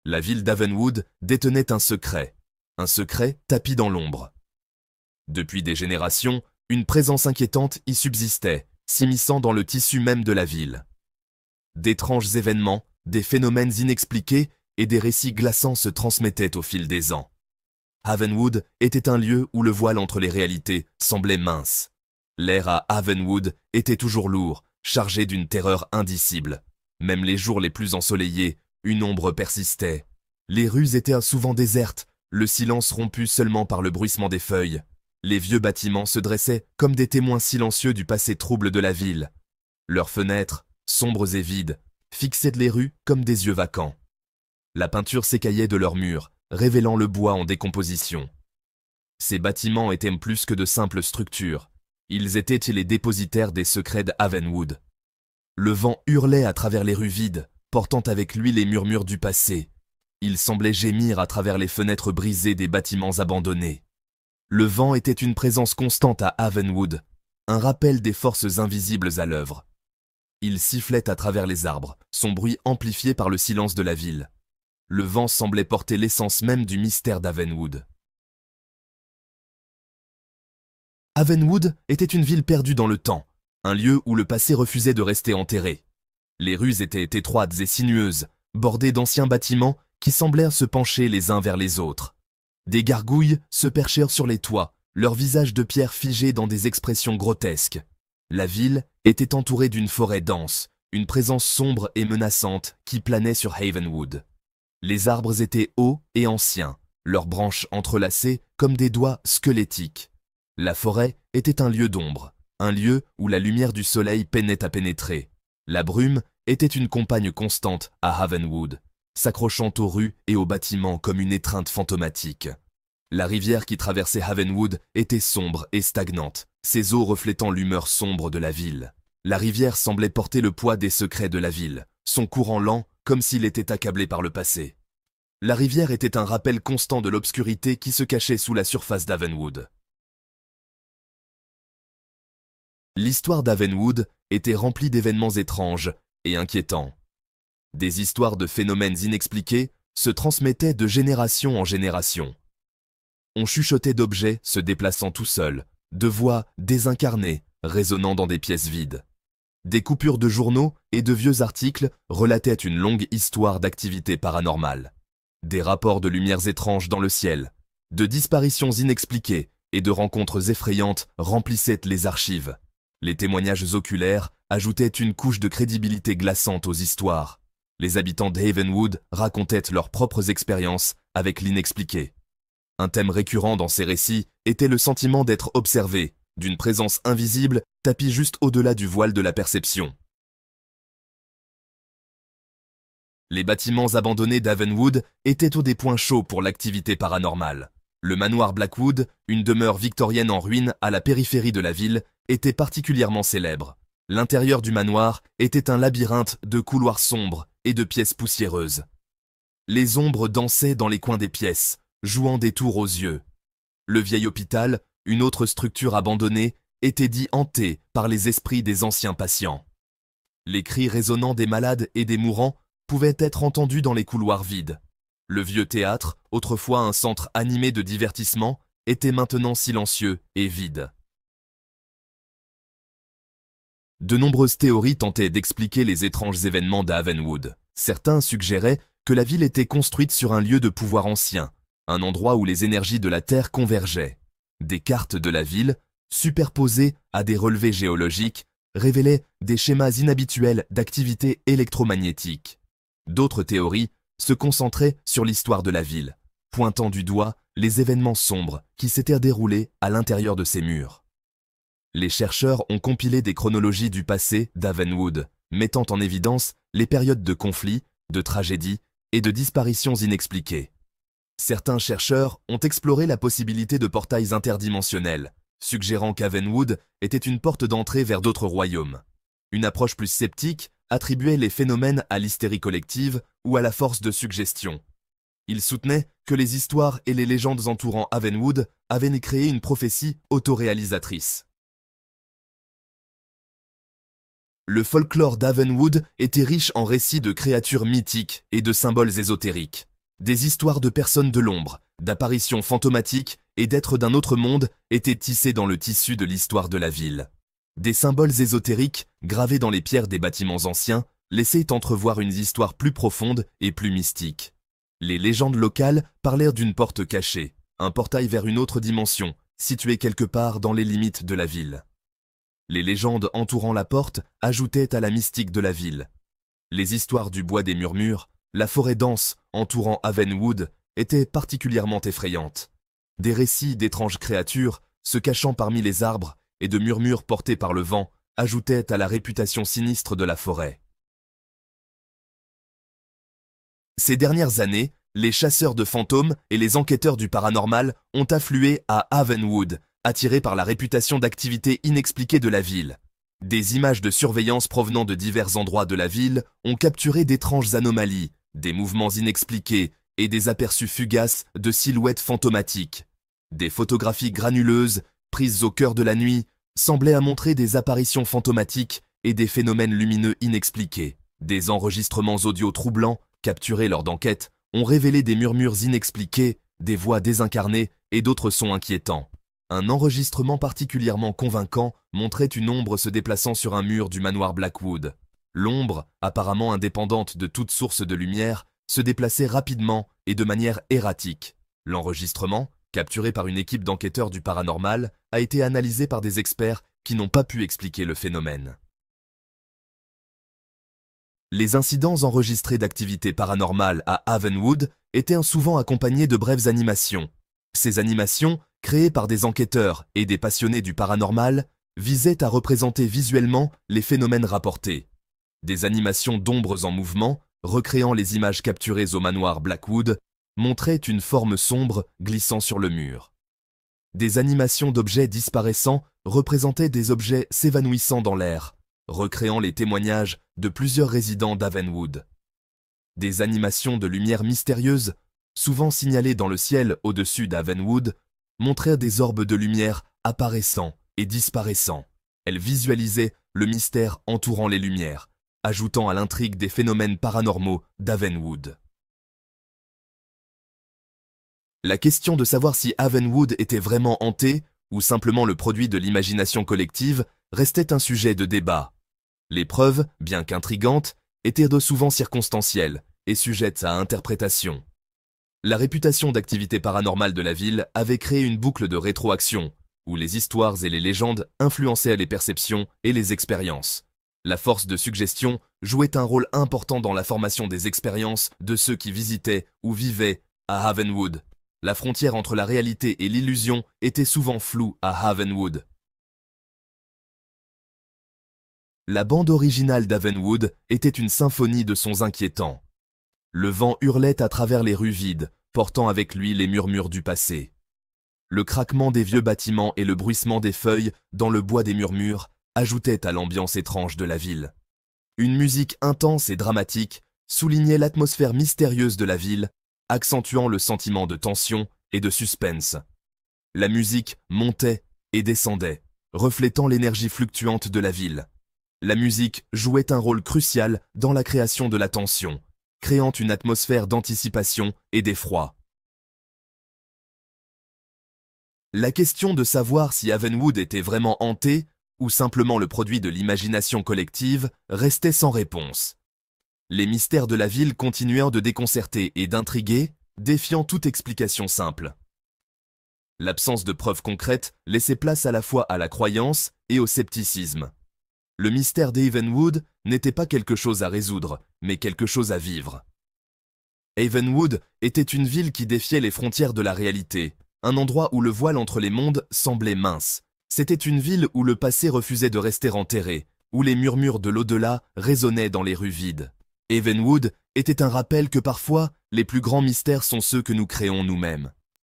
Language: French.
La ville d'Havenwood détenait un secret tapi dans l'ombre. Depuis des générations, une présence inquiétante y subsistait, s'immisçant dans le tissu même de la ville. D'étranges événements, des phénomènes inexpliqués et des récits glaçants se transmettaient au fil des ans. Havenwood était un lieu où le voile entre les réalités semblait mince. L'air à Havenwood était toujours lourd, chargé d'une terreur indicible. Même les jours les plus ensoleillés, une ombre persistait. Les rues étaient souvent désertes, le silence rompu seulement par le bruissement des feuilles. Les vieux bâtiments se dressaient comme des témoins silencieux du passé trouble de la ville. Leurs fenêtres, sombres et vides, fixaient les rues comme des yeux vacants. La peinture s'écaillait de leurs murs, révélant le bois en décomposition. Ces bâtiments étaient plus que de simples structures. Ils étaient les dépositaires des secrets d'Havenwood. Le vent hurlait à travers les rues vides, portant avec lui les murmures du passé. Il semblait gémir à travers les fenêtres brisées des bâtiments abandonnés. Le vent était une présence constante à Havenwood, un rappel des forces invisibles à l'œuvre. Il sifflait à travers les arbres, son bruit amplifié par le silence de la ville. Le vent semblait porter l'essence même du mystère d'Havenwood. Havenwood était une ville perdue dans le temps, un lieu où le passé refusait de rester enterré. Les rues étaient étroites et sinueuses, bordées d'anciens bâtiments qui semblèrent se pencher les uns vers les autres. Des gargouilles se perchèrent sur les toits, leurs visages de pierre figés dans des expressions grotesques. La ville était entourée d'une forêt dense, une présence sombre et menaçante qui planait sur Havenwood. Les arbres étaient hauts et anciens, leurs branches entrelacées comme des doigts squelettiques. La forêt était un lieu d'ombre, un lieu où la lumière du soleil peinait à pénétrer. La brume était une compagne constante à Havenwood, s'accrochant aux rues et aux bâtiments comme une étreinte fantomatique. La rivière qui traversait Havenwood était sombre et stagnante, ses eaux reflétant l'humeur sombre de la ville. La rivière semblait porter le poids des secrets de la ville, son courant lent comme s'il était accablé par le passé. La rivière était un rappel constant de l'obscurité qui se cachait sous la surface d'Havenwood. L'histoire d'Havenwood était remplie d'événements étranges et inquiétants. Des histoires de phénomènes inexpliqués se transmettaient de génération en génération. On chuchotait d'objets se déplaçant tout seuls, de voix désincarnées résonnant dans des pièces vides. Des coupures de journaux et de vieux articles relataient une longue histoire d'activités paranormales. Des rapports de lumières étranges dans le ciel, de disparitions inexpliquées et de rencontres effrayantes remplissaient les archives. Les témoignages oculaires ajoutaient une couche de crédibilité glaçante aux histoires. Les habitants d'Havenwood racontaient leurs propres expériences avec l'inexpliqué. Un thème récurrent dans ces récits était le sentiment d'être observé, d'une présence invisible tapie juste au-delà du voile de la perception. Les bâtiments abandonnés d'Havenwood étaient au des points chauds pour l'activité paranormale. Le manoir Blackwood, une demeure victorienne en ruine à la périphérie de la ville, était particulièrement célèbre. L'intérieur du manoir était un labyrinthe de couloirs sombres et de pièces poussiéreuses. Les ombres dansaient dans les coins des pièces, jouant des tours aux yeux. Le vieil hôpital, une autre structure abandonnée, était dit hanté par les esprits des anciens patients. Les cris résonnants des malades et des mourants pouvaient être entendus dans les couloirs vides. Le vieux théâtre, autrefois un centre animé de divertissement, était maintenant silencieux et vide. De nombreuses théories tentaient d'expliquer les étranges événements d'Havenwood. Certains suggéraient que la ville était construite sur un lieu de pouvoir ancien, un endroit où les énergies de la Terre convergeaient. Des cartes de la ville, superposées à des relevés géologiques, révélaient des schémas inhabituels d'activité électromagnétique. D'autres théories se concentraient sur l'histoire de la ville, pointant du doigt les événements sombres qui s'étaient déroulés à l'intérieur de ses murs. Les chercheurs ont compilé des chronologies du passé d'Havenwood, mettant en évidence les périodes de conflits, de tragédies et de disparitions inexpliquées. Certains chercheurs ont exploré la possibilité de portails interdimensionnels, suggérant qu'Havenwood était une porte d'entrée vers d'autres royaumes. Une approche plus sceptique attribuait les phénomènes à l'hystérie collective ou à la force de suggestion. Ils soutenaient que les histoires et les légendes entourant Havenwood avaient créé une prophétie autoréalisatrice. Le folklore d'Havenwood était riche en récits de créatures mythiques et de symboles ésotériques. Des histoires de personnes de l'ombre, d'apparitions fantomatiques et d'êtres d'un autre monde étaient tissées dans le tissu de l'histoire de la ville. Des symboles ésotériques, gravés dans les pierres des bâtiments anciens, laissaient entrevoir une histoire plus profonde et plus mystique. Les légendes locales parlèrent d'une porte cachée, un portail vers une autre dimension, située quelque part dans les limites de la ville. Les légendes entourant la porte ajoutaient à la mystique de la ville. Les histoires du bois des murmures, la forêt dense entourant Havenwood étaient particulièrement effrayantes. Des récits d'étranges créatures se cachant parmi les arbres et de murmures portés par le vent ajoutaient à la réputation sinistre de la forêt. Ces dernières années, les chasseurs de fantômes et les enquêteurs du paranormal ont afflué à Havenwood, attirés par la réputation d'activité inexpliquée de la ville. Des images de surveillance provenant de divers endroits de la ville ont capturé d'étranges anomalies, des mouvements inexpliqués et des aperçus fugaces de silhouettes fantomatiques. Des photographies granuleuses, prises au cœur de la nuit, semblaient montrer des apparitions fantomatiques et des phénomènes lumineux inexpliqués. Des enregistrements audio troublants, capturés lors d'enquêtes, ont révélé des murmures inexpliqués, des voix désincarnées et d'autres sons inquiétants. Un enregistrement particulièrement convaincant montrait une ombre se déplaçant sur un mur du manoir Blackwood. L'ombre, apparemment indépendante de toute source de lumière, se déplaçait rapidement et de manière erratique. L'enregistrement, capturé par une équipe d'enquêteurs du paranormal, a été analysé par des experts qui n'ont pas pu expliquer le phénomène. Les incidents enregistrés d'activité paranormale à Havenwood étaient souvent accompagnés de brèves animations. Ces animations, créées par des enquêteurs et des passionnés du paranormal, visaient à représenter visuellement les phénomènes rapportés. Des animations d'ombres en mouvement, recréant les images capturées au manoir Blackwood, montraient une forme sombre glissant sur le mur. Des animations d'objets disparaissant représentaient des objets s'évanouissant dans l'air, recréant les témoignages de plusieurs résidents d'Havenwood. Des animations de lumière mystérieuse, souvent signalées dans le ciel au-dessus d'Havenwood, montrèrent des orbes de lumière apparaissant et disparaissant. Elles visualisaient le mystère entourant les lumières, ajoutant à l'intrigue des phénomènes paranormaux d'Havenwood. La question de savoir si Havenwood était vraiment hanté ou simplement le produit de l'imagination collective restait un sujet de débat. Les preuves, bien qu'intrigantes, étaient souvent circonstancielles et sujettes à interprétation. La réputation d'activité paranormale de la ville avait créé une boucle de rétroaction, où les histoires et les légendes influençaient les perceptions et les expériences. La force de suggestion jouait un rôle important dans la formation des expériences de ceux qui visitaient ou vivaient à Havenwood. La frontière entre la réalité et l'illusion était souvent floue à Havenwood. La bande originale d'Havenwood était une symphonie de sons inquiétants. Le vent hurlait à travers les rues vides, portant avec lui les murmures du passé. Le craquement des vieux bâtiments et le bruissement des feuilles dans le bois des murmures ajoutaient à l'ambiance étrange de la ville. Une musique intense et dramatique soulignait l'atmosphère mystérieuse de la ville, accentuant le sentiment de tension et de suspense. La musique montait et descendait, reflétant l'énergie fluctuante de la ville. La musique jouait un rôle crucial dans la création de la tension, créant une atmosphère d'anticipation et d'effroi. La question de savoir si Havenwood était vraiment hanté ou simplement le produit de l'imagination collective restait sans réponse. Les mystères de la ville continuèrent de déconcerter et d'intriguer, défiant toute explication simple. L'absence de preuves concrètes laissait place à la fois à la croyance et au scepticisme. Le mystère d'Havenwood n'était pas quelque chose à résoudre, mais quelque chose à vivre. Havenwood était une ville qui défiait les frontières de la réalité, un endroit où le voile entre les mondes semblait mince. C'était une ville où le passé refusait de rester enterré, où les murmures de l'au-delà résonnaient dans les rues vides. Havenwood était un rappel que parfois, les plus grands mystères sont ceux que nous créons nous-mêmes.